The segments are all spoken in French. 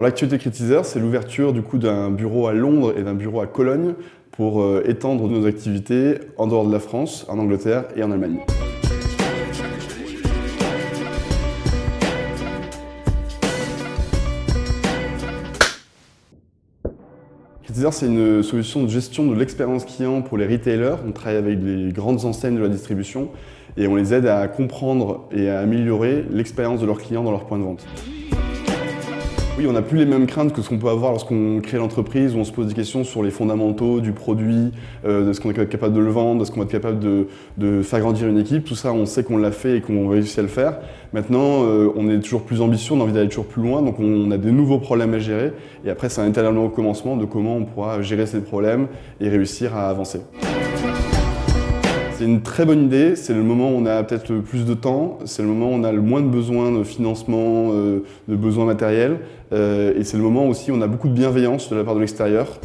L'actualité Critiseur, c'est l'ouverture d'un bureau à Londres et d'un bureau à Cologne pour étendre nos activités en dehors de la France, en Angleterre et en Allemagne. Critiseur, c'est une solution de gestion de l'expérience client pour les retailers. On travaille avec les grandes enseignes de la distribution et on les aide à comprendre et à améliorer l'expérience de leurs clients dans leurs points de vente. Oui, on n'a plus les mêmes craintes que ce qu'on peut avoir lorsqu'on crée l'entreprise, où on se pose des questions sur les fondamentaux du produit, de ce qu'on est capable de le vendre, de ce qu'on va être capable de faire grandir une équipe. Tout ça, on sait qu'on l'a fait et qu'on réussit à le faire. Maintenant, on est toujours plus ambitieux, on a envie d'aller toujours plus loin, donc on a des nouveaux problèmes à gérer. Et après, c'est un éternellement au commencement de comment on pourra gérer ces problèmes et réussir à avancer. C'est une très bonne idée, c'est le moment où on a peut-être le plus de temps, c'est le moment où on a le moins de besoins de financement, de besoins matériels, et c'est le moment aussi où on a beaucoup de bienveillance de la part de l'extérieur.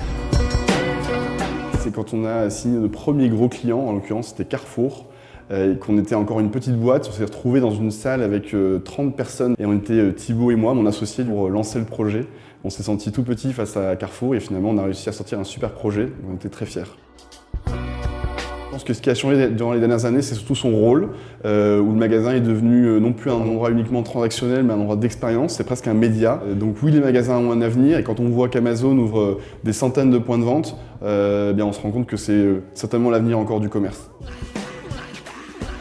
C'est quand on a signé nos premiers gros clients, en l'occurrence c'était Carrefour, et qu'on était encore une petite boîte, on s'est retrouvé dans une salle avec 30 personnes, et on était Thibaut et moi, mon associé, pour lancer le projet. On s'est senti tout petit face à Carrefour, et finalement on a réussi à sortir un super projet, on était très fiers. Je pense que ce qui a changé durant les dernières années, c'est surtout son rôle, où le magasin est devenu non plus un endroit uniquement transactionnel, mais un endroit d'expérience, c'est presque un média. Donc oui, les magasins ont un avenir, et quand on voit qu'Amazon ouvre des centaines de points de vente, bien on se rend compte que c'est certainement l'avenir encore du commerce.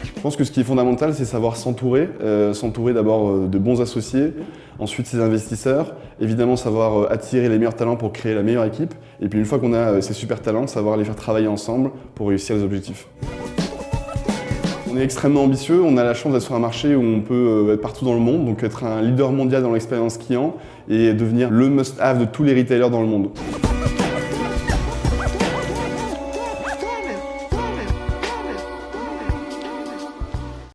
Je pense que ce qui est fondamental, c'est savoir s'entourer. S'entourer d'abord de bons associés, ensuite ses investisseurs, évidemment savoir attirer les meilleurs talents pour créer la meilleure équipe, et puis une fois qu'on a ces super talents, savoir les faire travailler ensemble pour réussir les objectifs. On est extrêmement ambitieux, on a la chance d'être sur un marché où on peut être partout dans le monde, donc être un leader mondial dans l'expérience client et devenir le must-have de tous les retailers dans le monde.